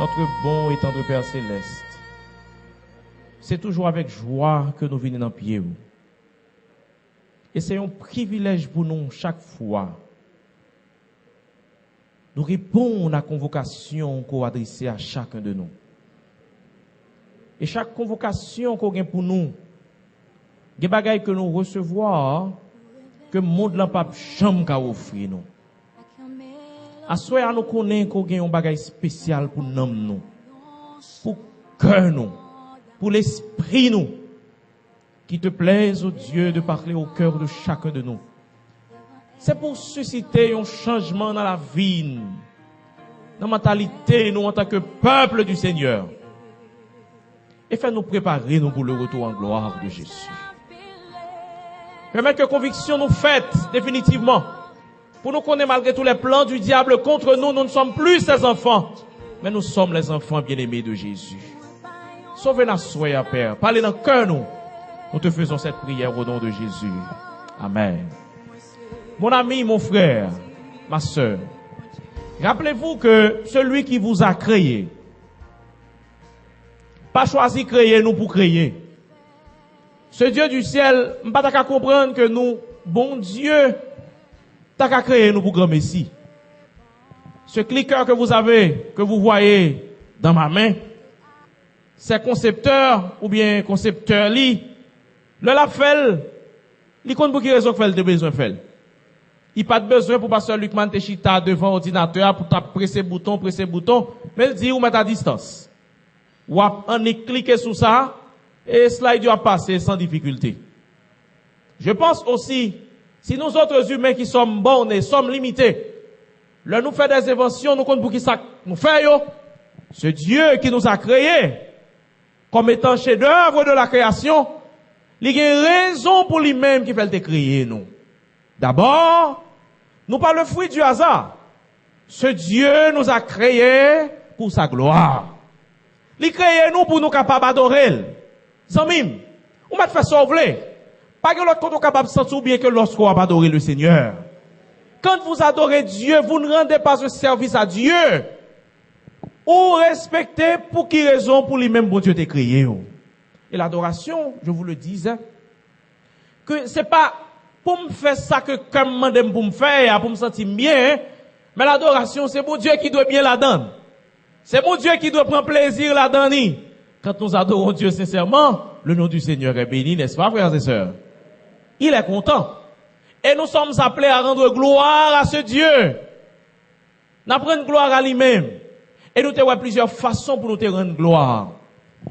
Notre bon et tendre Père Céleste, c'est toujours avec joie que nous venons dans pied. Et c'est un privilège pour nous chaque fois. Nous répondons à la convocation qu'on a adressée à chacun de nous. Et chaque convocation qu'on a pour nous, des bagailles que nous recevons, que le monde n'a pas jamais offrir nous. À soi, nous connaissons qu'on a un bagage spécial pour nous, pour cœur nous, pour l'esprit nous, qui te plaise, oh Dieu, de parler au cœur de chacun de nous. C'est pour susciter un changement dans la vie, dans la mentalité, nous en tant que peuple du Seigneur. Et faire nous préparer nous pour le retour en gloire de Jésus. Permettre que conviction nous faite définitivement. Pour nous connaître malgré tous les plans du diable contre nous, nous ne sommes plus ses enfants, mais nous sommes les enfants bien-aimés de Jésus. Sauvez la soie, Père. Parlez dans le cœur, nous. Nous te faisons cette prière au nom de Jésus. Amen. Mon ami, mon frère, ma sœur, rappelez-vous que celui qui vous a créé, pas choisi créer nous pour créer. Ce Dieu du ciel, pas qu'à comprendre que nous, bon Dieu, t'as qu'à créer nous pour grand Messie. Ce cliqueur que vous avez, que vous voyez dans ma main, c'est concepteur ou bien concepteur li, le la fait, li compte pour qui raison fait de besoin fait. Il pas de besoin pour pasteur Luc Mantechita devant ordinateur pour taper presser bouton, mais il dit ou mettre à distance. Ou on est cliquer sur ça et slide va passer sans difficulté. Je pense aussi, si nous autres humains qui sommes bornés, sommes limités, là nous fait des inventions, nous compte pour qui ça nous fait yo. Ce Dieu qui nous a créés comme étant chef-d'œuvre de la création, il y a une raison pour lui-même qui fait le créer nous. D'abord, nous pas le fruit du hasard. Ce Dieu nous a créés pour sa gloire. Il créé nous pour nous capables d'adorer. Zamim, on va te faire sauver. Pas que l'autre côté capable de sentir bien que lorsqu'on va adorer le Seigneur. Quand vous adorez Dieu, vous ne rendez pas un service à Dieu. Ou respectez pour qui raison pour lui-même bon Dieu t'a créé. Et l'adoration, je vous le disais, que c'est pas pour me faire ça que comme mandem pour me faire, pour me sentir bien, mais l'adoration, c'est bon Dieu qui doit bien la donner. C'est bon Dieu qui doit prendre plaisir la donner. Quand nous adorons Dieu sincèrement, le nom du Seigneur est béni, n'est-ce pas, frères et sœurs? Il est content. Et nous sommes appelés à rendre gloire à ce Dieu. Nous prenons gloire à lui-même. Et nous avons plusieurs façons pour nous te rendre gloire.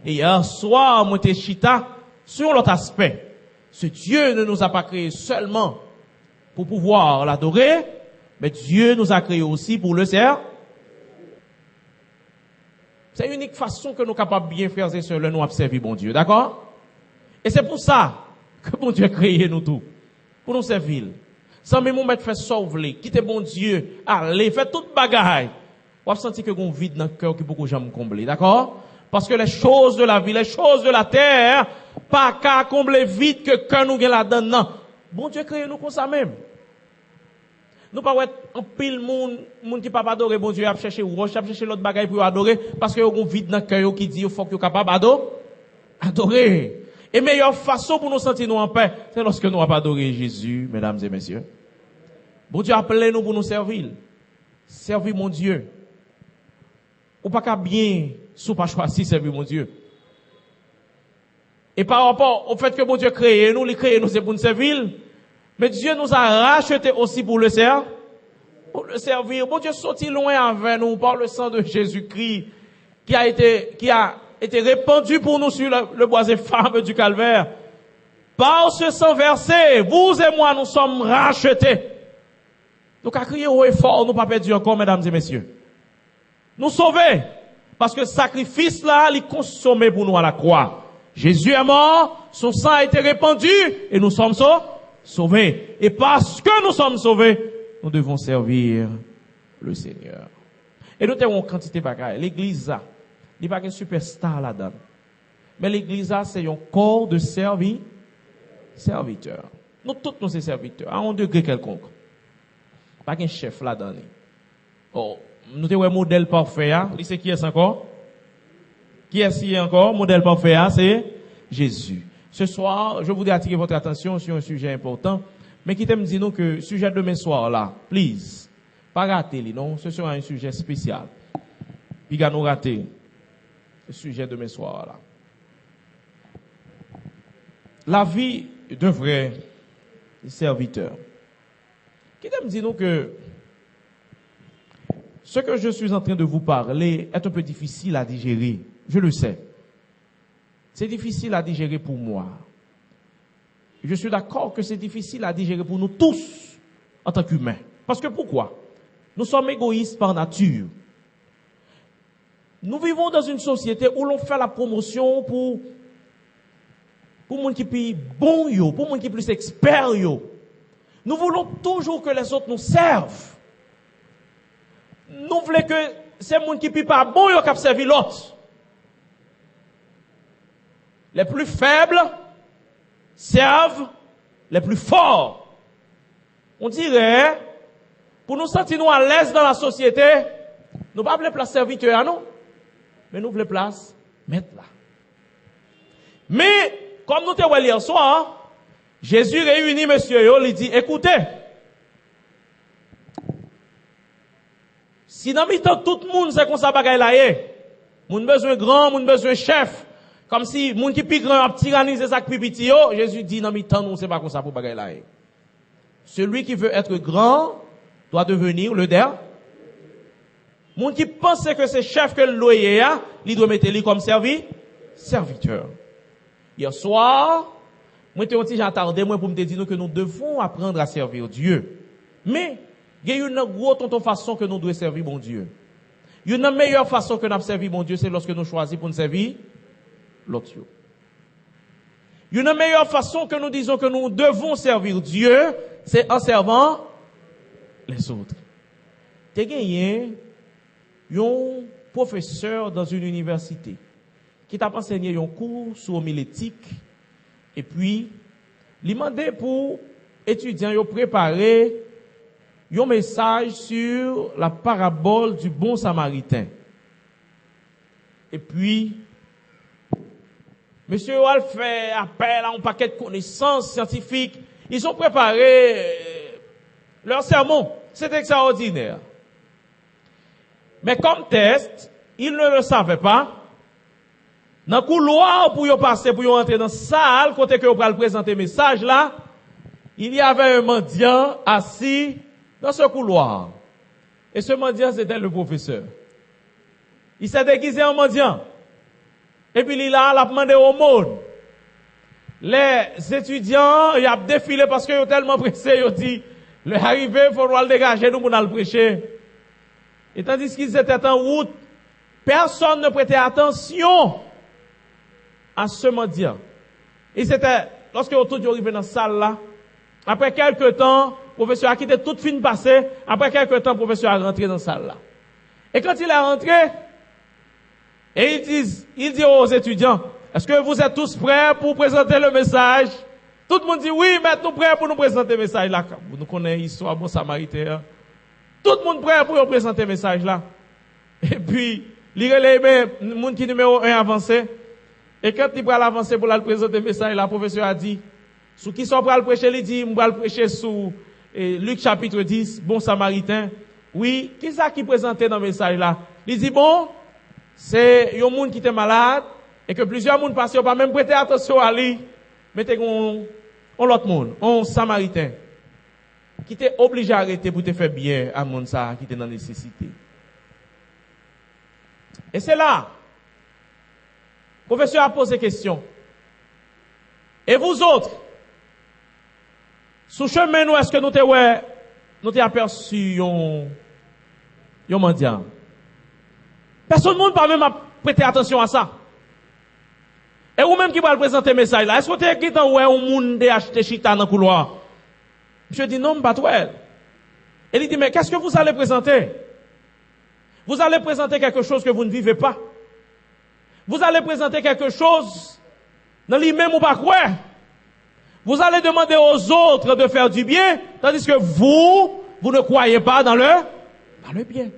Et hier soir, moi te chita sur l'autre aspect. Ce Dieu ne nous a pas créés seulement pour pouvoir l'adorer, mais Dieu nous a créés aussi pour le servir. C'est l'unique façon que nous sommes capables de bien faire, c'est cela, nous observer bon Dieu, d'accord? Et c'est pour ça que bon Dieu a créé nous tous, pour nous servir. Sans même nous mettre faire sauver, quitter bon Dieu, aller, faire toute bagaille. On va sentir que vous vide dans le cœur qui beaucoup jamais combler, d'accord? Parce que les choses de la vie, les choses de la terre, pas qu'à combler vite que quand nous gagnons là-dedans, non. Bon Dieu a créé nous comme ça même. Nous pas être en pile monde qui pas adorer bon Dieu a chercher roche, a chercher l'autre bagaille pour adorer parce que on vide dans cœur qui dit il faut que capable adorer. Et meilleure façon pour nous sentir nous en paix, c'est lorsque nous avons adoré Jésus, mesdames et messieurs. Bon Dieu a appelé nous pour nous servir. Servir mon Dieu. Ou pas qu'à bien sous pas choisi servir mon Dieu. Et par rapport au fait que bon Dieu créé nous, il créé nous c'est pour nous servir. Mais Dieu nous a rachetés aussi pour le servir. Pour le servir. Bon Dieu sorti loin avec nous par le sang de Jésus-Christ qui a été répandu pour nous sur le bois infâme du calvaire. Par ce sang versé, vous et moi, nous sommes rachetés. Donc à crier haut et fort, nous pas perdu encore, mesdames et messieurs. Nous sauver. Parce que le sacrifice là, il est consommé pour nous à la croix. Jésus est mort, son sang a été répandu et nous sommes sauvés. Et parce que nous sommes sauvés, nous devons servir le Seigneur. Et nous avons une quantité de bagages. L'église, il n'y a pas qu'un superstar là-dedans. Mais l'église, c'est un corps de serviteurs. Nous tous, nous sommes serviteurs, à un degré quelconque. Pas qu'un chef là-dedans. Oh, nous avons un modèle parfait, hein. C'est qui est encore? Qui est-ce encore? Modèle parfait, hein? C'est Jésus. Ce soir, je voudrais attirer votre attention sur un sujet important, mais qui t'aime dire nous que le sujet de demain soir là, please, pas rater, non? Ce sera un sujet spécial. Puis, nous rater le sujet de demain soir là. La vie d'un vrai serviteur. Qui t'aime dire nous que ce que je suis en train de vous parler est un peu difficile à digérer. Je le sais. C'est difficile à digérer pour moi. Je suis d'accord que c'est difficile à digérer pour nous tous en tant qu'humains. Parce que pourquoi? Nous sommes égoïstes par nature. Nous vivons dans une société où l'on fait la promotion pour monde qui est bon yo, pour monde qui est plus expert yo. Nous voulons toujours que les autres nous servent. Nous voulons que ces monde qui est pas bon yo qui servi l'autre. Les plus faibles servent les plus forts. On dirait, pour nous sentir nous à l'aise dans la société, nous pas voulons place serviteur, non? Mais nous voulons place maître là. Mais, comme nous t'avons hier soir, Jésus réunit monsieur yo, il dit, écoutez, si dans mi-temps tout le monde c'est comme ça bagaille là, moun besoin grand, moun besoin chef, comme si moun qui plus grand a tyrannisé ça plus petit yo, Jésus dit dans mi-temps nous c'est pas comme ça pour bagaille là. Celui qui veut être grand doit devenir le der. Moun qui pense que c'est chef que le loyer a, il doit mettre lui comme serviteur. Hier soir, moi t'ai dit j'attendais moi pour me dire que nous devons apprendre à servir Dieu. Mais il y a une grosse façon que nous devons servir bon Dieu. Il y a une meilleure façon que nous servir bon Dieu, c'est lorsque nous choisissons pour nous servir l'autre. Il y a une meilleure façon que nous disons que nous devons servir Dieu, c'est en servant les autres. T'es gagné un professeur dans une université qui t'a enseigné un cours sur homilétique et puis il demandé pour étudiants de préparer un message sur la parabole du bon samaritain. Et puis monsieur Wall fait appel à un paquet de connaissances scientifiques. Ils ont préparé leur sermon. C'est extraordinaire. Mais comme test, ils ne le savaient pas. Dans le couloir pour y passer, pour y entrer dans la salle, côté que vous allez présenter le message là, il y avait un mendiant assis dans ce couloir. Et ce mendiant, c'était le professeur. Il s'est déguisé en mendiant. Et puis il a demandé au monde. Les étudiants, ils ont défilé parce qu'ils sont tellement pressés, ils ont dit, le arrivé, il faudra le dégager, nous, pour le prêcher. Et tandis qu'ils étaient en route, personne ne prêtait attention à ce mendiant. Et c'était, lorsque tout est arrivé dans la salle là, après quelques temps, le professeur a quitté toute fin passée, après quelques temps, le professeur a rentré dans la salle là. Et quand il est rentré, et il dit aux étudiants, est-ce que vous êtes tous prêts pour présenter le message? Tout le monde dit oui, mais nous prêts pour nous présenter le message là. Nous connaissons l'histoire bon samaritain. Tout le monde prêt pour nous présenter le message là. Et puis, il relève le monde qui numéro 1 avancé. Et quand il va avancer pour le présenter le message là, le professeur a dit, sous qui sont prêts à le prêcher, il dit, on va le prêcher sous Luc chapitre 10, bon samaritain. Oui, qui ça qui présentait dans le message là? Il dit bon, c'est un monde qui était malade, et que plusieurs monde passaient, pas même prêter attention à lui, mettez on l'autre monde, on samaritain, qui était obligé à arrêter pour te faire bien à monde ça, qui était dans la nécessité. Et c'est là, le professeur a posé question. Et vous autres, sous chemin nous, est-ce que nous t'avons aperçu un mendiant? Personne ne pas même prêter attention à ça. Et vous-même qui va le présenter le message là, est-ce que vous avez dit ouais, un monde acheté chita dans le couloir? Monsieur dit non, pas toi. Et il dit, mais qu'est-ce que vous allez présenter? Vous allez présenter quelque chose que vous ne vivez pas. Vous allez présenter quelque chose dans lui-même ou pas quoi. Vous allez demander aux autres de faire du bien, tandis que vous ne croyez pas dans le bien.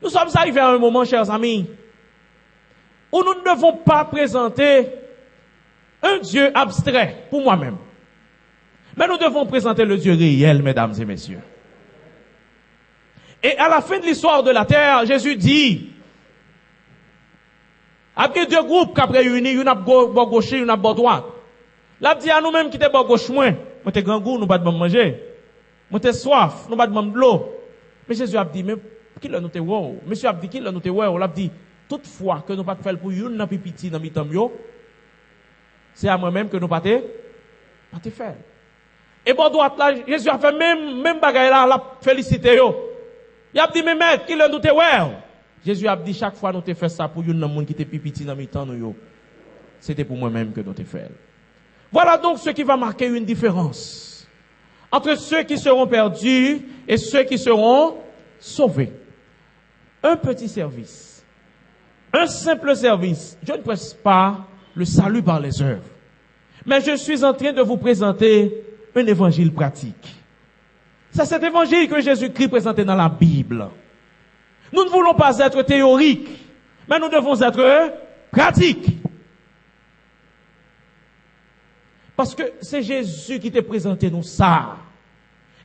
Nous sommes arrivés à un moment, chers amis, où nous ne devons pas présenter un Dieu abstrait pour moi-même. Mais nous devons présenter le Dieu réel, mesdames et messieurs. Et à la fin de l'histoire de la terre, Jésus dit, après deux groupes qui ont réuni, une à gauche, une à droite. Là, dit à nous-mêmes qui étaient à gauche, moi t'es grand goût, nous pas de manger. Moi t'es soif, nous pas de de l'eau. Mais Jésus a dit, mais qui l'a noté wow? Monsieur a dit, qui l'a noté wow? Il a dit, toutefois que nous pas faire pour une pipiti dans mi yo, c'est à moi-même que nous pas te faire. Et bon droite là, Jésus a fait même bagaille là, la félicité yo. Il a dit, mais maître, qui l'a noté wow? Jésus a dit, chaque fois nous te fait ça pour une monde qui te pipiti dans mi yo. C'était pour moi-même que nous te fait. Voilà donc ce qui va marquer une différence entre ceux qui seront perdus et ceux qui seront sauvés. Un petit service, un simple service. Je ne presse pas le salut par les œuvres, mais je suis en train de vous présenter un évangile pratique. C'est cet évangile que Jésus-Christ présentait dans la Bible. Nous ne voulons pas être théoriques, mais nous devons être pratiques. Parce que c'est Jésus qui t'a présenté nous ça.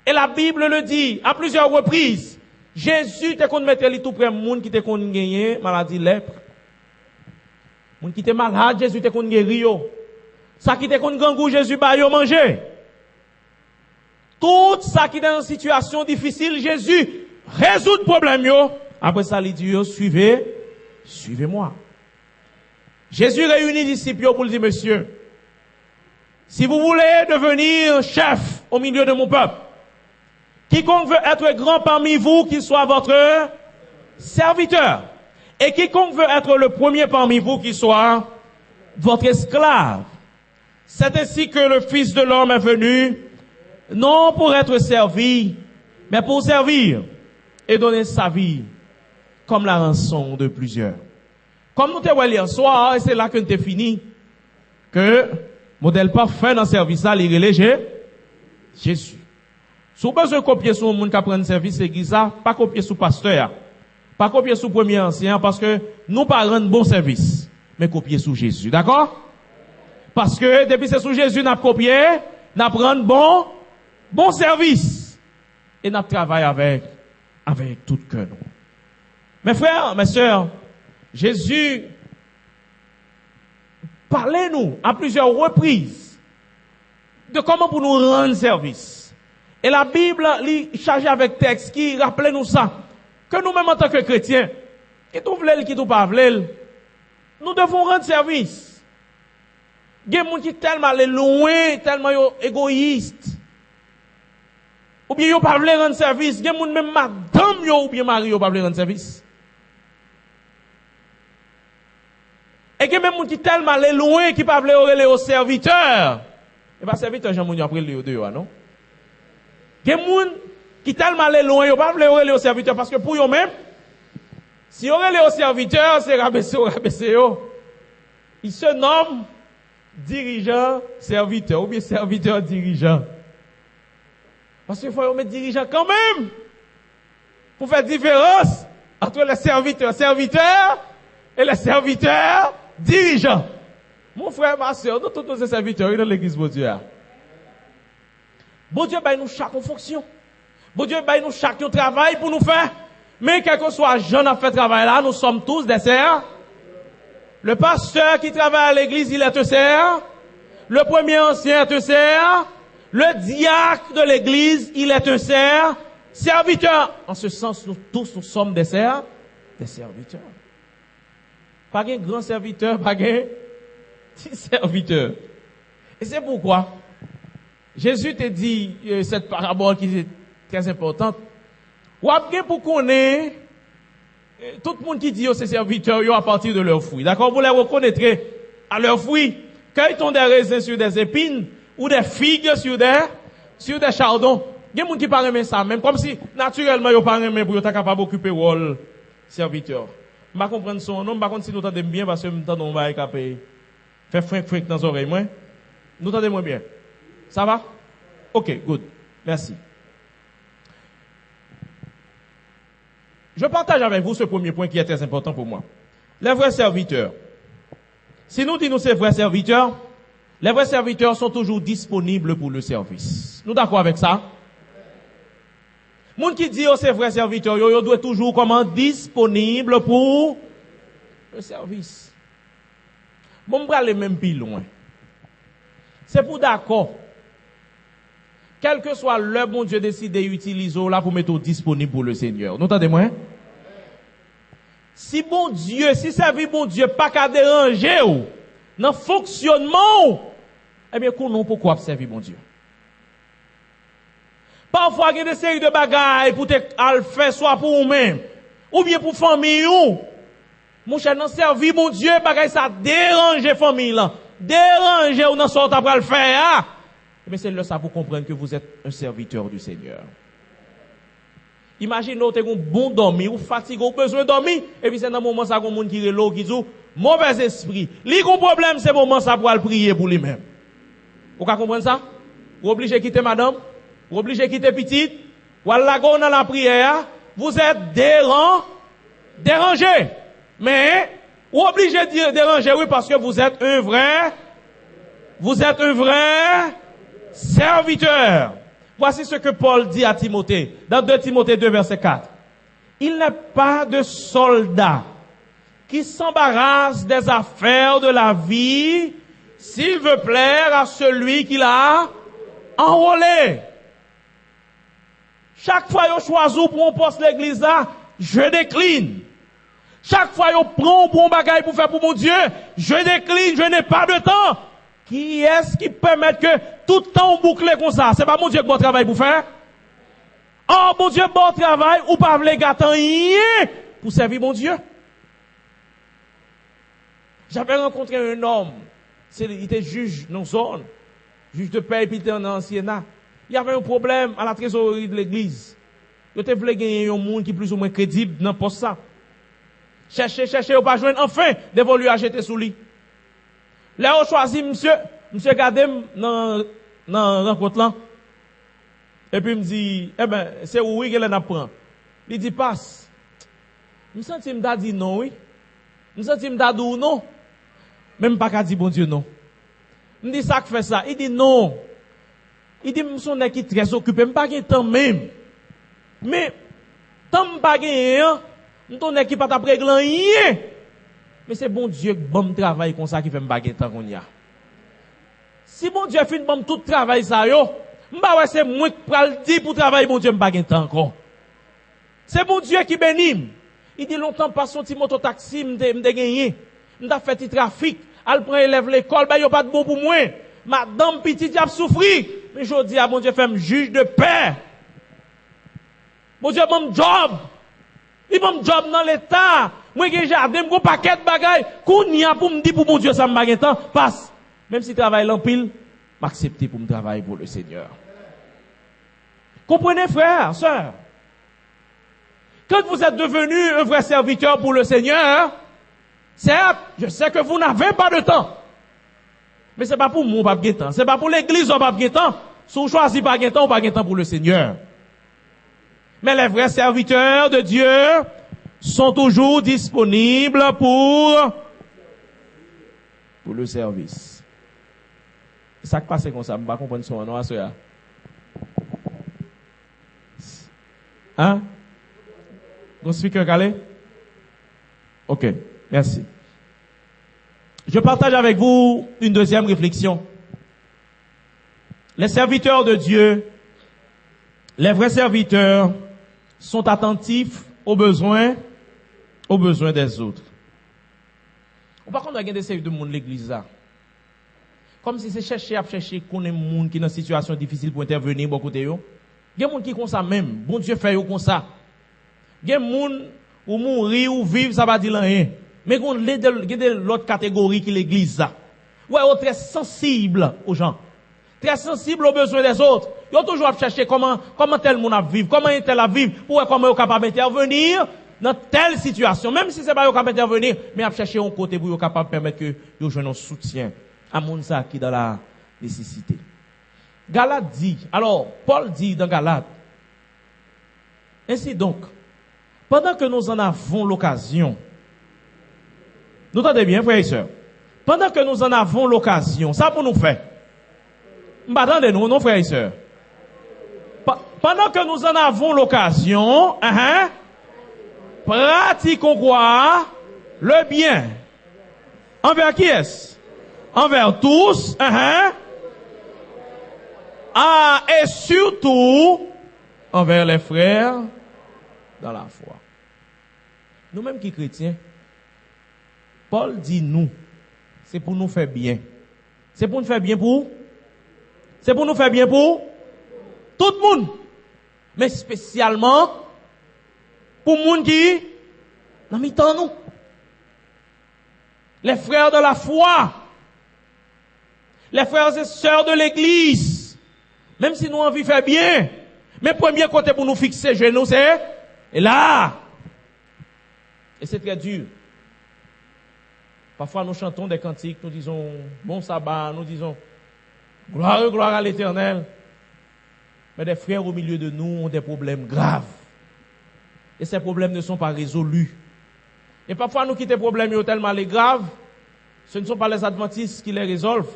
Et la Bible le dit à plusieurs reprises. Jésus t'a qu'on mettait tout près monde qui t'a qu'on gagné maladie lèpre. Monde qui était malade, Jésus t'a qu'on guéri yo. Ça qui t'a qu'on gangou, Jésus ba yo manger. Tout ça qui est dans une situation difficile, Jésus résout le problème yo. Après ça, il dit yo, suivez-moi. Jésus réunit les disciples pour lui dire, monsieur, si vous voulez devenir chef au milieu de mon peuple, quiconque veut être grand parmi vous, qu'il soit votre serviteur. Et quiconque veut être le premier parmi vous, qu'il soit votre esclave. C'est ainsi que le Fils de l'homme est venu, non pour être servi, mais pour servir et donner sa vie comme la rançon de plusieurs. Comme nous t'avons hier soir, et c'est là que nous t'ai fini, que modèle parfait dans le service, là, il est Jésus. Si vous avez besoin de copier sur le monde qui apprend le service, l'église, pas copier sur le pasteur, pas copier sur le premier ancien, parce que nous pas rendre bon service, mais copier sur Jésus. D'accord? Parce que depuis c'est sur Jésus, nous avons copié, nous avons rendre bon service. Et nous travaillons avec tout cœur. Mes frères, mes sœurs, Jésus, parlez-nous à plusieurs reprises de comment pour nous rendre service. Et la Bible est chargée avec texte qui rappelle nous ça. Que nous-mêmes en tant que chrétiens, qui tout v'lel, qui tout pas v'lel, nous devons rendre service. Il y a des gens qui tellement loin, tellement égoïstes. Ou bien ils pas v'lel rendre service. Il y a des gens même madame ou bien mari pas v'lel rendre service. Et il y a même des gens qui tellement loin qui pas v'lel relayer aux serviteurs. Et pas serviteur Jean-Mouni après le dehors, non? Il y a des gens qui tellement loin, ils pas v'lel relayer aux serviteurs parce que pour eux-mêmes, si on relayer aux serviteurs, c'est rabaisser. Ils se nomment dirigeant serviteur ou bien serviteur dirigeant. Parce qu'il faut mettre dirigeant quand même pour faire différence entre les serviteurs et les serviteurs dirigeants. Mon frère, ma soeur, nous tous nos serviteurs dans l'église de Dieu. Bon Dieu, nous chaque fonction. Bon Dieu, nous chaque travail pour nous faire. Mais quel que soit jeune à faire travail là, nous sommes tous des serfs. Le pasteur qui travaille à l'église, il est un serf. Le premier ancien est un serf. Le diacre de l'église, il est un serf. Serviteur. En ce sens, nous tous, nous sommes des serfs, des serviteurs. Pas un grand serviteur, pas un petit serviteur. Et c'est pourquoi Jésus te dit cette parabole qui est très importante. Ou bien pour connaître tout le monde qui dit ces serviteurs à partir de leurs fruits. D'accord? Vous les reconnaîtrez à leurs fruits. Cueille-t-on des raisins sur des épines ou des figues sur des chardons? Il y a des gens qui parlent ça même, comme si naturellement ils parlent même pour être capable d'occuper le rôle serviteur. Je ne comprends pas son nom, par contre si nous entendons bien parce que nous entendons pas capable faire frink dans les oreilles. Nous entendons bien. Ça va? Ok, good. Merci. Je partage avec vous ce premier point qui est très important pour moi. Les vrais serviteurs. Si nous disons ces vrais serviteurs, les vrais serviteurs sont toujours disponibles pour le service. Nous d'accord avec ça? Moun qui dit, oh, c'est vrai serviteur, yo doit toujours comment disponible pour le service. Bon, on va aller même plus loin. C'est pour d'accord. Quel que soit le bon Dieu décide d'utiliser là pour mettre disponible pour le Seigneur. Nous entendez-moi? Si bon Dieu, si servir bon Dieu pas qu'à déranger ou, dans le fonctionnement, eh bien, qu'on non pourquoi servir bon Dieu. Parfois, il y a des séries de bagailles pour te faire soit pour vous-même, ou bien pour famille ou. Mon cher, non servir mon Dieu, bagaille ça dérange famille là. Dérange ou non sort après le faire. Mais c'est là ça pour comprendre que vous êtes un serviteur du Seigneur. Imaginez, vous avez un bon dormir, ou fatigué, ou besoin de dormir, et puis c'est dans le moment ça, monde qui est qui dit, mauvais esprit. Li gon problème, c'est le moment ça pour le prier pour lui-même. Vous comprenez ça? Vous obligez de quitter madame? Vous obligez de quitter petite, ou à la dans la prière, vous êtes dérangé. Mais, vous obligez de dire déranger, oui, parce que vous êtes un vrai serviteur. Voici ce que Paul dit à Timothée, dans 2 Timothée 2, verset 4. Il n'est pas de soldat qui s'embarrasse des affaires de la vie s'il veut plaire à celui qui l'a enrôlé. Chaque fois que je choisis pour un poste l'église là, je décline. Chaque fois que je prends pour un bagage pour faire pour mon Dieu, je décline, je n'ai pas de temps. Qui est-ce qui permet que tout le temps on boucle comme ça? C'est pas mon Dieu qui bon travail pour faire? Oh, mon Dieu, bon travail, ou pas les gâteaux pour servir mon Dieu. J'avais rencontré un homme, il était juge dans zone, juge de paix, et puis il était en ancienat. Il y avait un problème à la trésorerie de l'église. Il était voulu gagner un monde qui est plus ou moins crédible dans le poste ça. Chercher, ou pas joindre, enfin, dévolu à jeter sous lui. Là, on choisit monsieur Gadem dans rencontre là. Et puis, il me dit, eh ben, c'est oui qu'elle en apprend. Il dit, passe. Je me sens qu'il m'a dit non, oui. Je me sens qu'il m'a dit non. Même pas qu'à dire bon Dieu non. Il me dit, ça qui fait ça. Il dit non. Il dit, je suis qui très occupé. Je ne pas temps même. Mais, tant que pas gagné, je suis qui pas t'après rien. Mais c'est bon Dieu qui bon travail comme ça qui fait me baguer tant qu'on y a. Si bon Dieu fait bon tout travail ça yo, m'ba ouais c'est moi qui pral dire pour travailler bon Dieu me baguer tant encore. C'est bon Dieu qui bénit. Il dit longtemps pas son petit mototaxi m'de gagné. M'da fait petit trafic, al prend élève l'école, bah yo pas de bon pour moi. Madame petite a souffri, mais je dis à bon Dieu fait me juge de paix. Bon Dieu bon job. Il bon job dans l'état. Moi qui jardin, mon paquet de bagailles, qu'on y a pour me dire pour mon Dieu ça me bague temps, passe. Même si travail l'empile, m'accepter pour me travailler pour le Seigneur. Comprenez frères, sœurs. Quand vous êtes devenu un vrai serviteur pour le Seigneur, certes, je sais que vous n'avez pas de temps. Mais c'est pas pour moi pas de temps, c'est pas pour l'église pas de temps. Si vous choisissez pas de temps, ou pas de temps pour le Seigneur. Mais les vrais serviteurs de Dieu sont toujours disponibles pour le service. Ça qui passe comme ça, je ne comprends pas son nom à cela. Hein? Vous speaker calé? Ok, merci. Je partage avec vous une deuxième réflexion. Les serviteurs de Dieu, les vrais serviteurs, sont attentifs aux besoins des autres. Par contre, il y a des serviteurs de monde l'église là. Comme si c'est chercher qu'on ait monde qui est dans une situation difficile pour intervenir bon côté yo. Il y a des gens qui comme ça même, bon Dieu fait comme ça. Il y a des gens ou mourir ou vivre ça va dire rien. Mais il y a l'autre catégorie qui l'église là. Ouais, on est très sensible aux gens. Très sensible aux besoins des autres. Ils ont toujours à chercher comment tel monde a vivre, comment tel a vivre, pour comment ils sont capables d'intervenir dans telle situation. Même si c'est pas capable d'intervenir, mais à chercher un côté pour être capable de permettre que ils joignent un soutien à monde ça qui est dans la nécessité. Galate dit, alors Paul dit dans Galate, ainsi donc, pendant que nous en avons l'occasion, nous entendez bien, frères et sœurs, pendant que nous en avons l'occasion, ça pour nous faire. M'attendez-nous, non, frères et sœurs? Pendant que nous en avons l'occasion, pratiquons quoi? Le bien. Envers qui est-ce? Envers tous, et surtout, envers les frères dans la foi. Nous-mêmes qui chrétiens, Paul dit nous, c'est pour nous faire bien. C'est pour nous faire bien pour? C'est pour nous faire bien pour tout le monde. Mais spécialement pour les gens qui dans mi-temps nous. Les frères de la foi. Les frères et sœurs de l'église. Même si nous envie de faire bien. Mais premier côté pour nous fixer genoux, c'est là. Et c'est très dur. Parfois nous chantons des cantiques, nous disons bon sabbat, nous disons gloire à l'Éternel. Mais des frères au milieu de nous ont des problèmes graves. Et ces problèmes ne sont pas résolus. Et parfois nous quittons les problèmes tellement graves, ce ne sont pas les adventistes qui les résolvent.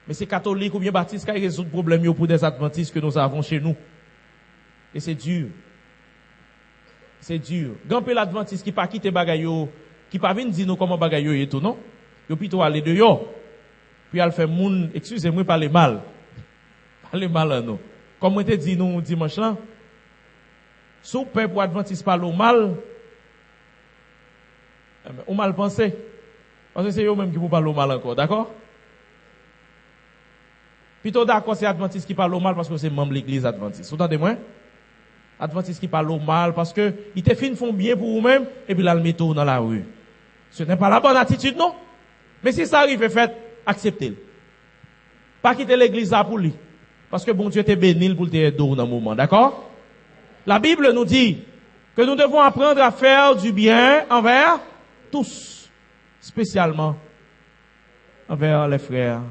Mais c'est catholiques ou bien baptistes qui résolvent les problèmes pour des adventistes que nous avons chez nous. Et c'est dur. C'est dur. Gampé l'adventiste qui pas quitter bagayo, qui pas venir dire nous comment bagayo et tout, non? Yo plutôt aller dehors. Puis elle fait moun, excusez-moi parler mal. Parler mal à nous. Comme on te dit nous dimanche là, sous peuple adventiste parle mal, ou mal pensé. Parce que c'est eux même qui vous parlent mal encore, d'accord? Plutôt d'accord, c'est adventiste qui parle mal parce que c'est membre de l'église adventiste. Vous entendez-moi? Adventiste qui parle mal parce que ils te fin font bien pour vous-même et puis là le mettent dans la rue. Ce n'est pas la bonne attitude, non? Mais si ça arrive, faites, acceptez-le. Pas quitter l'église là pour lui. Parce que bon Dieu te béni pour te aider dans le moment, d'accord? La Bible nous dit que nous devons apprendre à faire du bien envers tous, spécialement envers les frères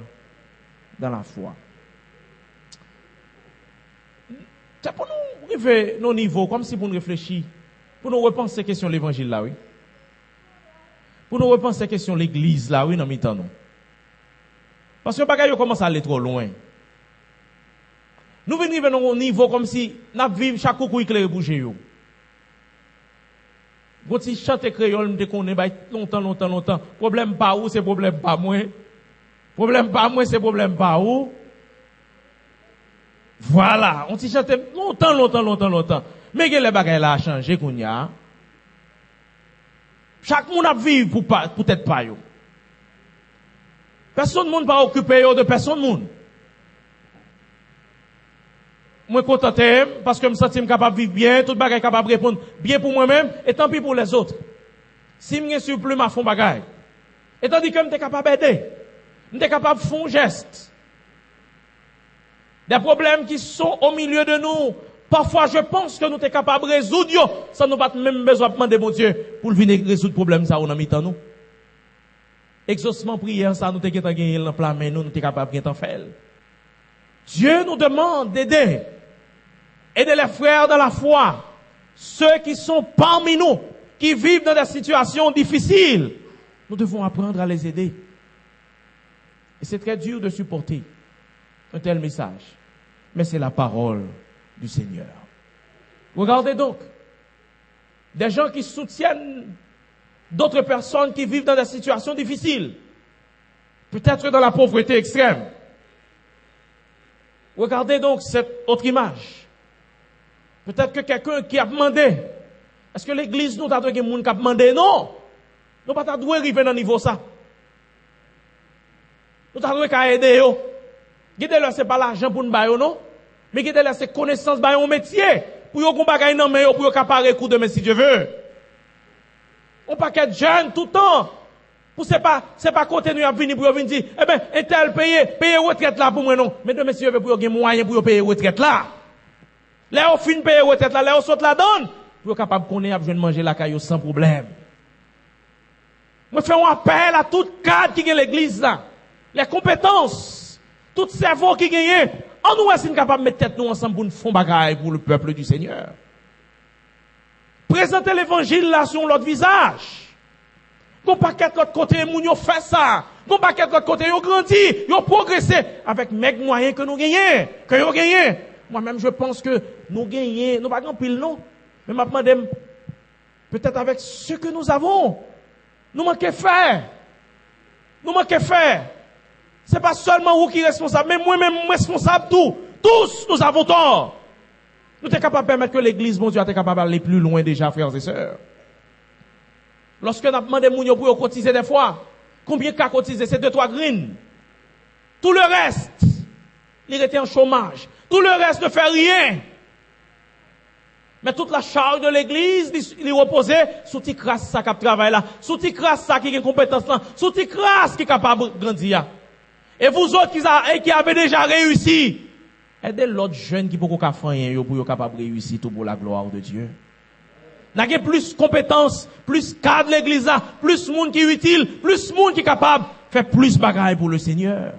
dans la foi. C'est pour nous arriver nos niveaux, comme si pour nous réfléchir, pour nous repenser la question de l'évangile là, oui. Pour nous repenser la question de l'église là, oui, dans mi-temps nous. Parce que le bagage commence à aller trop loin. Nous venons arriver à un niveau comme si nous vivons chaque coup éclairé pour chez nous. Quand tu chantes créole, tu connais longtemps. Problème pas où, c'est problème pas moi. Problème pas moi, c'est problème pas où. Voilà, on t'y chante longtemps. Mais que les bagages là a changé qu'on y a. Chaque monde a vécu pour peut-être pas yo. Personne monde pas occupé de personne monde. Moi content parce que me sens capable de vivre bien, tout bagage capable de répondre bien pour moi-même et tant pis pour les autres. Si me surplus m'a font bagage. Et tandis que me capable d'aider. Me capable de faire un geste. Des problèmes qui sont au milieu de nous. Parfois, je pense que nous sommes capables de résoudre, sans nous pas même besoin de demander, mon Dieu, pour venir résoudre le problème, ça, on a mis dans nous. Exaucement prière, ça, nous sommes capables de gagner le plan, mais nous sommes capables de faire. Dieu nous demande d'aider. Aider les frères dans la foi. Ceux qui sont parmi nous, qui vivent dans des situations difficiles. Nous devons apprendre à les aider. Et c'est très dur de supporter un tel message. Mais c'est la parole du Seigneur. Regardez donc. Des gens qui soutiennent d'autres personnes qui vivent dans des situations difficiles. Peut-être dans la pauvreté extrême. Regardez donc cette autre image. Peut-être que quelqu'un qui a demandé. Est-ce que l'église nous a donné quelqu'un qui a demandé? Non. Nous pas dû arriver dans le niveau ça. Nous avons qu'à aider eux. Guidez-leur, c'est pas l'argent pour nous bailler, non? Mais guidez-leur, c'est connaissance bailler un métier. Pour yon qu'on bagaille non, mais pour yon caparer coup de mais si Dieu veut. On pas qu'être jeune tout le temps. Pour c'est pas continuer à venir pour venir dire, eh ben, un tel payer retraite là pour moi, non. Mais demain, si Dieu veut pour yon gen moyen pour yon payer retraite là. Là, on fin payer retraite là, là, on saute la donne. Pour yon capable connaître, à manger la caillou sans problème. Moi, fais un appel à tout cadre qui est l'église là. Les compétences, tout cerveau qui gagne, on nous est capable de mettre tête nous ensemble pour nous faire bagaille pour le peuple du Seigneur. présenter l'évangile là sur l'autre visage. Gon paquet l'autre côté moun yo fait ça. Gon paquet l'autre côté yo grandi, yo progressé avec mes moyens que nous gagnons, que yo gagnons. Moi-même je pense que nous gagnons, nous pas grand pile non, mais m'a demandé peut-être avec ce que nous avons, nous manquons faire. Nous manquons faire. C'est pas seulement vous qui êtes responsable, mais moi-même responsable tout. Tous nous avons tort. Nous sommes capables de permettre que l'église, mon Dieu, est capable d'aller plus loin déjà, frères et sœurs. Lorsque nous demandons aux pour cotiser des fois, combien qu'à cotiser? C'est 2-3 greens. Tout le reste, il était en chômage. Tout le reste ne fait rien. Mais toute la charge de l'église, il reposait sous tes crasses ça qui travaille là, sous tes crasses ça qui a compétence là, sous tes crasses qui est capable de grandir. Et vous autres qui avez déjà réussi, aidez l'autre jeune qui peut faire rien pour être capable de réussir tout pour la gloire de Dieu. N'a que plus compétences, plus cadre l'église là, plus monde qui est utile, plus monde qui est capable de faire plus bagaille pour le Seigneur.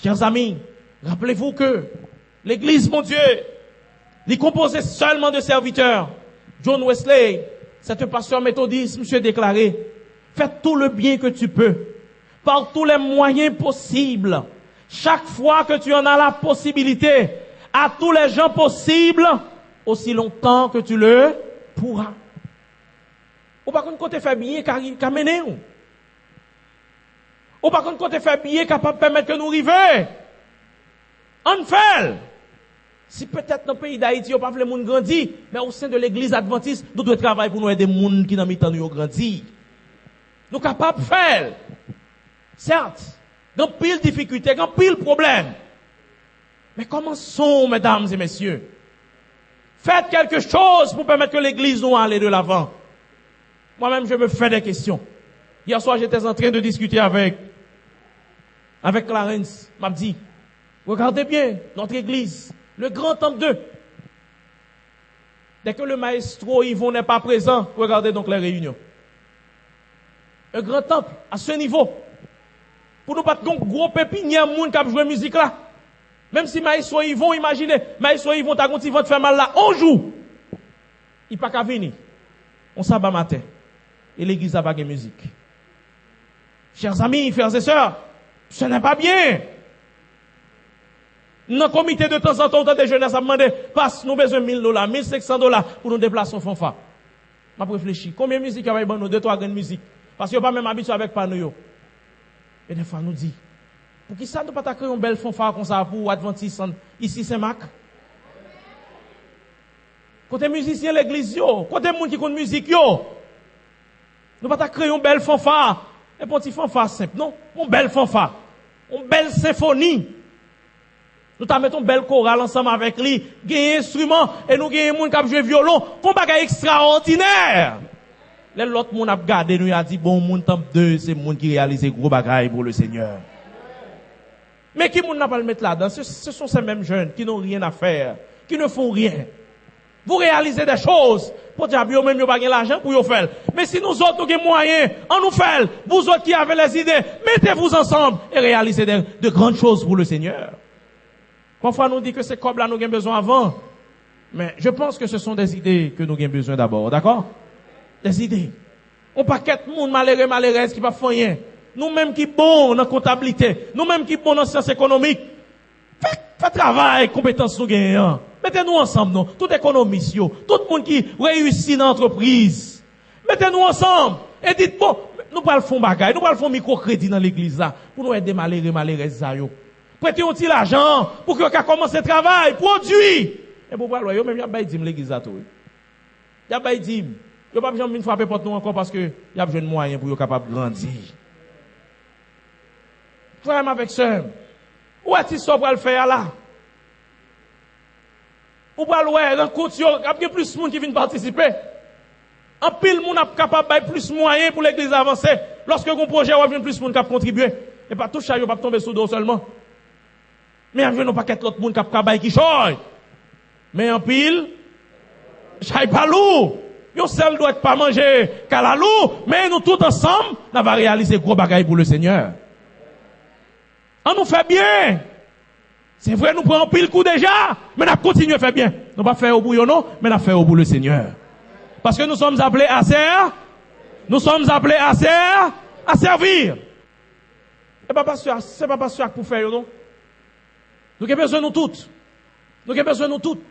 Chers amis, rappelez-vous que l'église, mon Dieu, il est composé seulement de serviteurs. John Wesley, c'est un pasteur méthodiste, monsieur déclaré, fais tout le bien que tu peux, par tous les moyens possibles, chaque fois que tu en as la possibilité, à tous les gens possibles, aussi longtemps que tu le pourras. Ou par contre, quand tu fais bien, qu'à mener. Ou par contre, quand tu fais bien, capable de permettre que nous arrivions. On fait. Si peut-être dans le pays d'Haïti, on pas les gens grandir, mais au sein de l'église adventiste, nous devons travailler pour nous aider les gens qui n'ont pas nous grandir. Nous sommes capables de faire. Certes, dans pile difficulté, dans pile problème. Mais commençons, mesdames et messieurs. Faites quelque chose pour permettre que l'église nous aille de l'avant. Moi-même, je me fais des questions. Hier soir, j'étais en train de discuter avec Clarence. M'a dit, regardez bien notre église. Le grand temple 2. Dès que le maestro Yvon n'est pas présent, regardez donc les réunions. Un grand temple, à ce niveau. Pour nous pas de gros pépinière moun qui a joué musique là. Même si maestro Yvon, imaginez, maestro Yvon t'a continué de faire mal là, on joue. Il pas qu'à venir. On s'abat matin. Et l'église a pas de musique. Chers amis, frères et sœurs, ce n'est pas bien. Dans le comité de temps en temps, des jeunesses a demandé, passe, nous besoin de $1000, $1500 pour nous déplacer en fanfare. Je réfléchis. Combien de musique y a nous 2-3 grandes musiques? Parce qu'il n'y a pas même habitué avec panneau. Et des fois, nous dit, pour qui ça, nous pas créer une belle fanfare comme ça pour Adventiste ici, Saint-Marc? Côté musicien, l'église, côté monde qui compte musique, nous pas créer une belle fanfare. Et pour une petite fanfare simple, non? Une belle fanfare. Une belle symphonie. Nous t'avons une belle chorale ensemble avec lui, gagne instrument, et nous gagnons un monde qui a joué violon, font bagay extraordinaire. L'autre monde a regardé, nous a dit, bon, monde temple 2, c'est monde qui réalise gros bagaille pour le Seigneur. Mais qui monde n'a pas le mettre là-dedans? Ce sont ces mêmes jeunes qui n'ont rien à faire, qui ne font rien. Vous réalisez des choses, pour dire, vous même, vous n'avez pas l'argent pour vous faire. Mais si nous autres, nous avons moyens, on nous fait, vous autres qui avez les idées, mettez-vous ensemble et réalisez de grandes choses pour le Seigneur. Parfois, nous dit que c'est comme là, nous avons besoin avant. Mais je pense que ce sont des idées que nous avons besoin d'abord. D'accord? Des idées. On paquet de monde malheureux qui va faire rien. Nous-mêmes qui bon dans la comptabilité. Nous-mêmes qui bon dans la science économique. Faites travail, compétences nous gagnons. Mettez-nous ensemble, non? Tout économiste, tout le monde qui réussit dans l'entreprise. Mettez-nous ensemble. Et dites, bon, nous pas le fond bagaille, nous pas le fond microcrédit dans l'église là. Pour nous aider malheureux, prêtez un petit l'argent pour que qu'on commence le travail, produit. Et pour voir, yo même y a pas dit l'église là tout. Y a pas dit, yo pas besoin de frapper porte nous encore parce que y a besoin de moyens pour être capable de grandir. Frère avec sœur, où est-ce que pour le faire là? Ou pas ouais, dans compte yo, y a plus de monde qui vient participer. En pile monde est capable de plus de moyens pour l'église avancer. Lorsque un projet va venir plus de monde qui contribuer et pas tout ça yo pas tomber sous dos seulement. Mais il y a un paquet d'autres monde qui a travaillé qui choy. Mais en pile, j'aille pas lourd. Yon seul doit pas manger qu'à la lourd, mais nous tous ensemble, nous allons réaliser gros bagaille pour le Seigneur. On nous fait bien. C'est vrai, nous prenons pile coup déjà, mais nous continuons à faire bien. Nous pas faire au bout, non, mais nous faire au bout le Seigneur. Parce que nous sommes appelés à servir. Nous sommes appelés à servir. C'est pas parce que pour faire, non. Nous avons besoin de nous toutes. Nous avons besoin de nous toutes.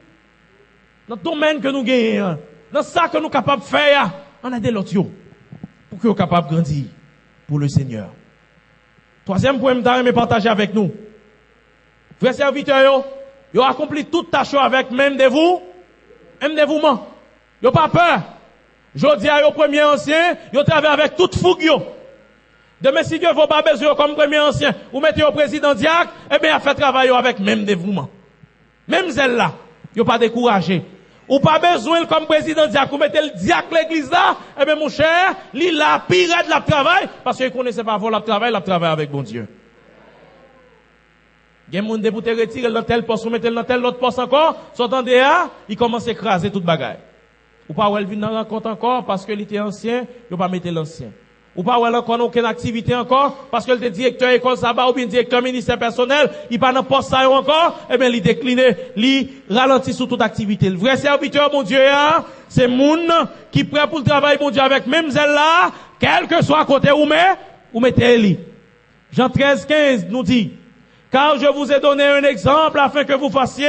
Dans le domaine que nous gagnons, dans ça que nous sommes capables de faire, on a des l'autre pour que nous soyons capables de grandir pour le Seigneur. Troisième point, je vais partager avec nous. Frères serviteurs, ils ont accompli toute tâche avec même dévouement. Ils n'ont pas peur. Je dis à eux, premier ancien, ils travaillent avec toute fougue. Demain, si Dieu ne veut pas besoin comme premier ancien, ou mettez au président diacre, eh bien, fait travail avec même dévouement. Même celle là, ils n'ont pas découragé. Ou pas besoin comme président diacre, ou mettez le diacre l'église là, eh bien, mon cher, il la pire de la travail, parce qu'il ne connaissait pas avoir le travail avec bon Dieu. Il y a des gens qui ont retiré dans tel poste, ou mettez dans tel autre poste encore, sortant de là, il commence à écraser toute bagaille. Ou pas, elle vient dans la rencontre encore, parce qu'il était ancien, il pas mettre l'ancien. Ou pas, elle encore aucune activité encore, parce que le directeur école sabbat ou bien directeur ministère personnel, il pas dans poste ça encore, eh bien, il décline, il ralentit sur toute activité. Le vrai serviteur, mon Dieu, c'est moun qui prêt pour le travail, mon Dieu, avec même celle là, quel que soit côté ou mettez-le. Jean 13:15 nous dit, car je vous ai donné un exemple afin que vous fassiez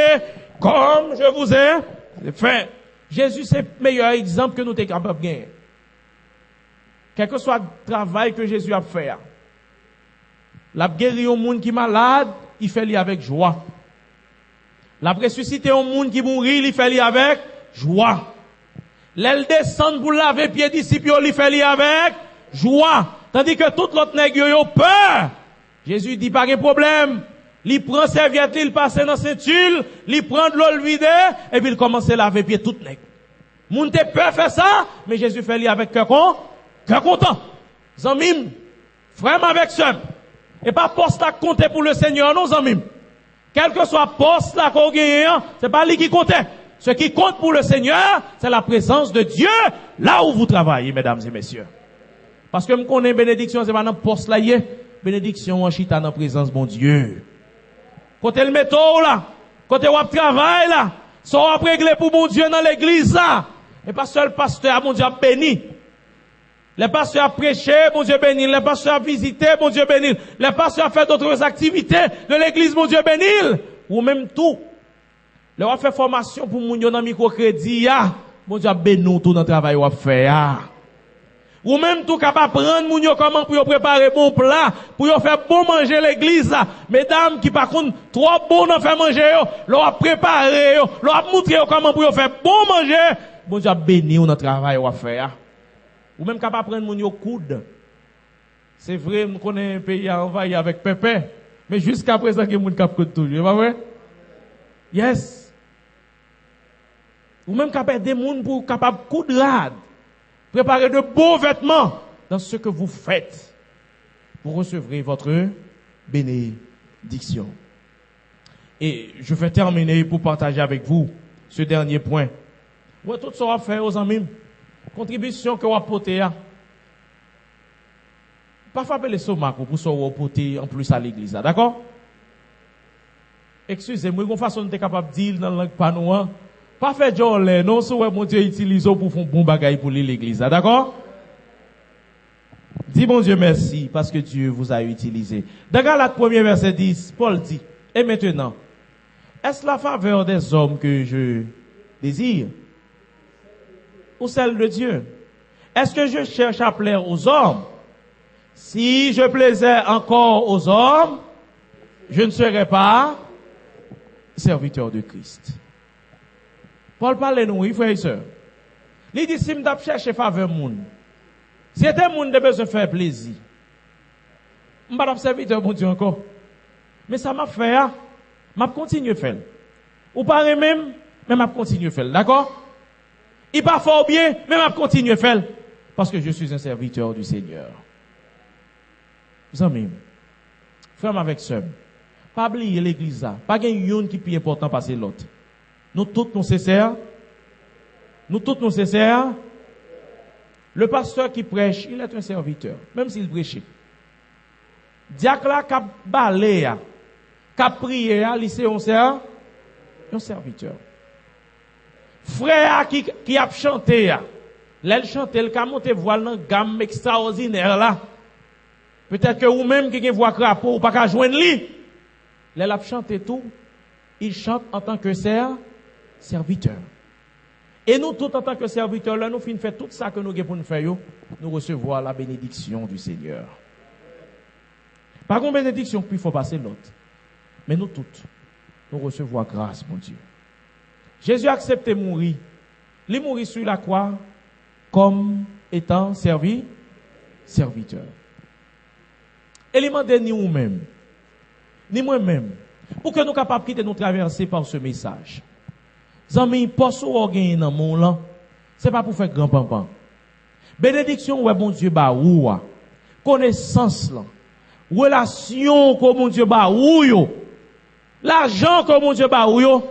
comme je vous ai fait. Jésus, c'est le meilleur exemple que nous sommes capables de gagner. Quel que soit le travail que Jésus a fait, la guéri au monde qui est malade, il fait lui avec joie. La ressuscité au monde qui mourit, il fait lui avec joie. L'aile descend pour laver pieds disciples, il fait lui avec joie. Tandis que tout l'autre nègre yo peur. Jésus dit pas de problème. Il prend serviette, il passe dans ceinture, il prend de l'eau, le vide, et puis il commence à laver pieds tout nègre. Moun te peur faire ça, mais Jésus fait lui avec cœur content. Zamim, frère avec soeur. Et pas poste à compter pour le Seigneur, non, Zamim. Quel que soit poste là qu'on gagne, c'est pas lui qui compte. Ce qui compte pour le Seigneur, c'est la présence de Dieu là où vous travaillez, mesdames et messieurs. Parce que me connais bénédiction, c'est pas dans poste là, bénédiction en chita dans présence de mon Dieu. Côté le métaux là, côté où travail là, soit réglé pour mon Dieu dans l'église là. Et pas seul pasteur, mon Dieu béni. Les pasteurs a prêché, mon Dieu béni. Les pasteurs a visité, mon Dieu béni. Les pasteurs a fait d'autres activités de l'église, mon Dieu béni. Ou même tout. Les a fait formation pour mon Dieu dans microcrédit, mon Dieu béni tout dans le travail qu'on a fait, Ou même tout capable prendre mon Dieu comment pour préparer bon plat, pour faire bon manger l'église, mesdames qui par contre trop bon dans faire manger, leur préparer, leur montrer comment pour faire bon manger, mon Dieu béni dans le travail qu'on a fait, Ou même capable prendre mon coude. C'est vrai, nous connaissons un pays envahi avec pépé, mais jusqu'à présent, il y a des gens qui coude toujours, pas vrai? Yes. Ou même capable des gens pour capable coudre rade. Préparez de beaux vêtements dans ce que vous faites. Vous recevrez votre bénédiction. Et je vais terminer pour partager avec vous ce dernier point. Vous tout ça à faire aux amis. Contribution que vous apportez. Pas frapper les somacs pour ça vous apporter en plus à l'église. D'accord? Excusez-moi, une façon de capable de dire dans la langue panoua. Pas faire jolé, non, c'est mon Dieu utilise pour faire bon bagaille pour l'église. D'accord? Dis mon Dieu merci parce que Dieu vous a utilisé. Dans Galates 1er verset 10, Paul dit, et maintenant, est-ce la faveur des hommes que je désire? Ou celle de Dieu? Est-ce que je cherche à plaire aux hommes? Si je plaisais encore aux hommes, je ne serais pas serviteur de Christ. Paul parle nous, frères et sœurs. Il dit, si je cherche faveur moun, si c'était moun de besoin faire plaisir, je ne vais pas serviteur bon Dieu encore. Mais ça m'a fait, je continue à faire. Ou pas même, mais je continue à faire. D'accord? Il pas fort bien, mais je continue à faire. Parce que je suis un serviteur du Seigneur. Amis, frère avec sœur, pas oublier l'église là. Pas qu'il y ait une qui est plus important passer l'autre. Nous tous nous nécessaires. Nous tous nous nécessaires. Le pasteur qui prêche, il est un serviteur, même s'il prêche. Diacre là qui balé, Qu'a prié, c'est un serviteur. Frère qui a chanté, l'aile chanté, le a monté voile dans gamme extraordinaire là. Peut-être que vous-même qui avez voix crapaud ou pas qu'à joindre lui. L'aile a chanté tout, il chante en tant que serviteur. Et nous, tout en tant que serviteurs, là, nous finissons faire tout ça que nous avons pour nous faire, nous recevoir la bénédiction du Seigneur. Par contre, bénédiction, puis il faut passer l'autre. Mais nous toutes, nous recevons grâce, mon Dieu. Jésus a accepté de mourir. Il mourit sur la croix comme étant serviteur. Et il m'a dit ni nous-mêmes, ni moi-même, pour que nous soyons capables de quitter nous traverser par ce message. Zami, poste ou gagne dans mon là, c'est pas pour faire grand pampan. Bénédiction, ouais, bon Dieu, bah, ou, connaissance, là, relation, que mon Dieu, bah, ou, yo, l'argent, que mon Dieu, bah, ou, yo,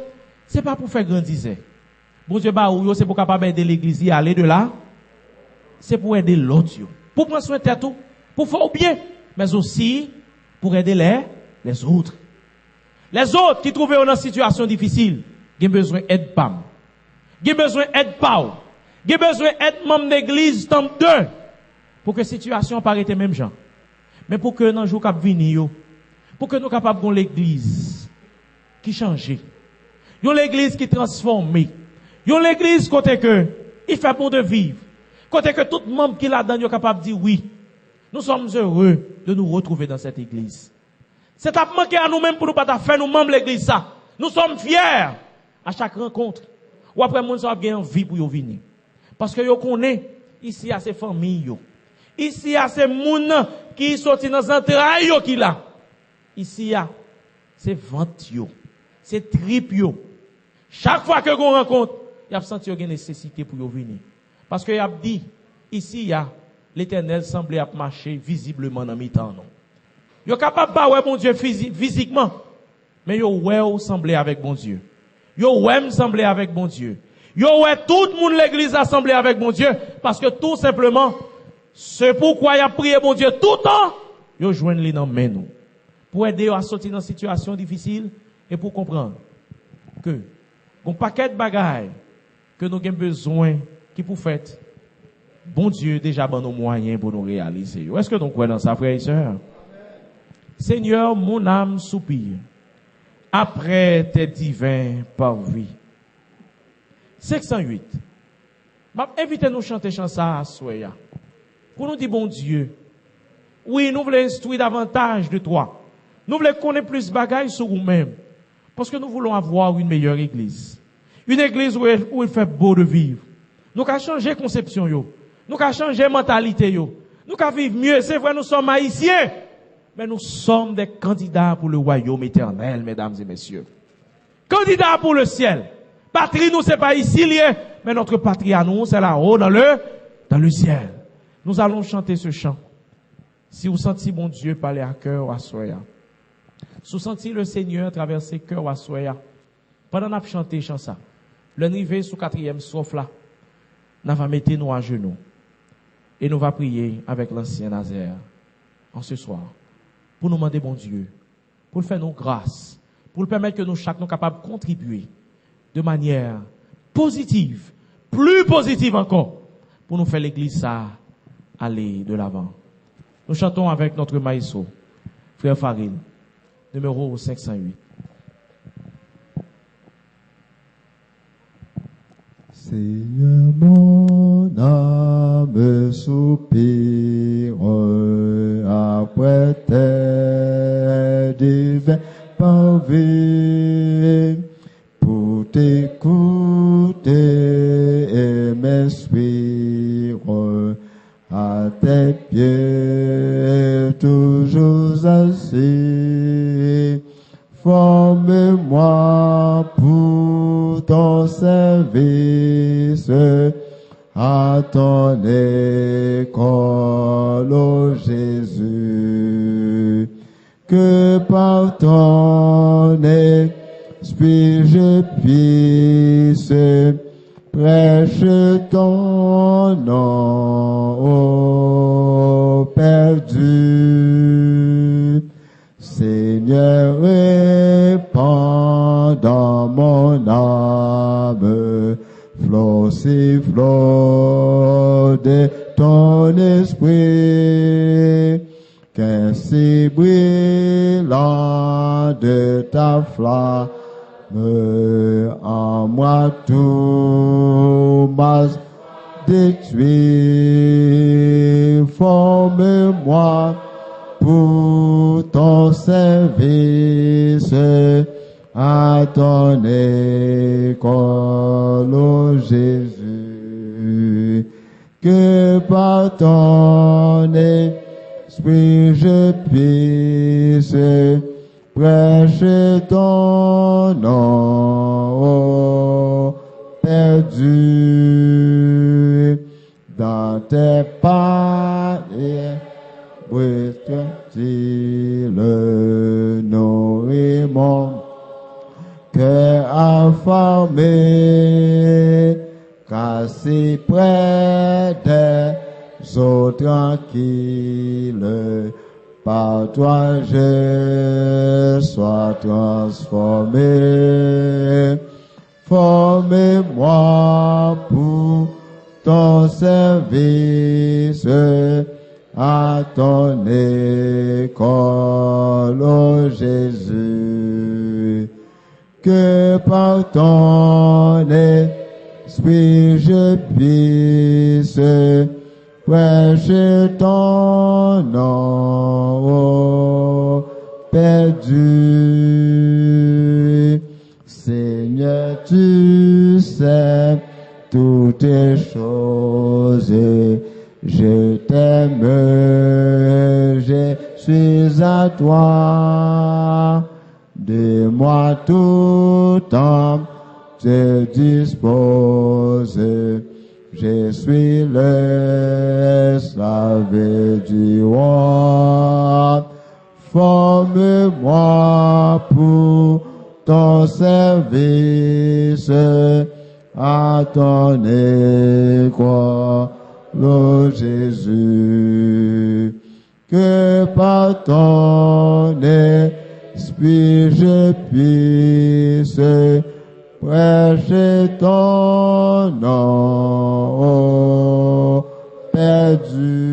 c'est pas pour faire grandir. Bon Dieu, bah, ou, yo, c'est pour capable aider l'église à aller de là, c'est pour aider l'autre, yo, pour prendre soin de tête, pour faire bien, mais aussi pour aider les autres. Les autres qui trouvent dans une situation difficile, ils ont besoin d'aide PAM. Ils ont besoin d'aide PAO. Ils ont besoin d'aide membre d'église, temps 2. Pour que la situation paraisse même gens. Mais pour que dans le jour qui venir, pour que nous soyons capables de l'église qui change. Yon l'église qui transforme. Yon l'église côté que, il fait bon de vivre. Côté que tout membre qui l'a dedans est capable de dire oui. Nous sommes heureux de nous retrouver dans cette église. C'est à manquer à nous-mêmes pour nous pas faire nous membres de l'église ça. Nous sommes fiers à chaque rencontre. Ou après, nous avons bien envie pour y venir. Parce que yo connaît, ici à ces familles, ici à ces gens qui sont dans les entrailles qui là. Ici à ces ventes, ces tripes. Chaque fois que vous rencontre, il y a senti une nécessité pour y venir. Parce que il a dit, ici, il y a l'Éternel semblait marcher visiblement dans mi-temps. Vous êtes capable de voir bon Dieu physiquement, mais vous semblez avec bon Dieu. Vous semblez avec bon Dieu. Vous tout le monde l'église assemblé avec bon Dieu, parce que tout simplement, c'est pourquoi il a prié bon Dieu tout le temps, vous joignez les dans nous. Pour aider à sortir dans une situation difficile et pour comprendre que, un paquet de bagailles que nous avons besoin, qui pour faire, bon Dieu déjà donne nos moyens pour nous réaliser. Est-ce que nous croyons dans ça, frères et sœurs? Seigneur, mon âme soupire après tes divins parvis. 508. Invitez-nous à chanter chanson à Soya. Pour nous dire, bon Dieu, oui, nous voulons instruire davantage de toi. Nous voulons connaître plus de bagailles sur nous-mêmes. Parce que nous voulons avoir une meilleure église. Une église où il fait beau de vivre. Nous avons changé conception, nous avons changé mentalité, nous avons vivre mieux. C'est vrai, nous sommes haïtiens. Mais nous sommes des candidats pour le royaume éternel, mesdames et messieurs. Candidats pour le ciel. Patrie, nous, c'est pas ici lié, mais notre patrie à nous, c'est là-haut, dans le ciel. Nous allons chanter ce chant. Si vous sentez mon Dieu parler à cœur, à soya. Si vous sentez le Seigneur traverser cœur, à soya. Pendant qu'on a chanté chanson, le niveau sous 4e strophe là, nous va mettre nous à genoux. Et nous va prier avec l'ancien Nazaire en ce soir. Pour nous demander, bon Dieu, pour faire nos grâces, pour permettre que nous chaque nous capables de contribuer de manière positive, plus positive encore, pour nous faire l'église ça aller de l'avant. Nous chantons avec notre maestro, frère Faril, numéro 508. Seigneur, mon âme soupire après tes divins parvis pour t'écouter et m'inspire à tes pieds toujours assis. Forme-moi pour ton service à ton école, ô Jésus. Que par ton esprit je puisse prêcher ton nom, ô perdu. Seigneur, aussi flot de ton esprit, qu'ainsi brillant de ta flamme, en moi tout m'as détruit, forme-moi pour ton service, à ton école, ô Jésus, que par ton esprit je puisse prêcher ton nom, ô perdu dans tes pas et le nourrit mon cœur affamé, car si près des eaux tranquilles, par toi je sois transformé. Formez-moi pour ton service, à ton école, ô Jésus, que par ton esprit je puisse prêcher ton nom, ô perdu. Seigneur, tu sais toutes choses, je t'aime, je suis à toi. De moi tout temps te dispose, je suis l'esclave du roi. Forme-moi pour ton service, à ton école, ô Jésus, que par ton esprit je puisse prêcher ton nom, ô perdu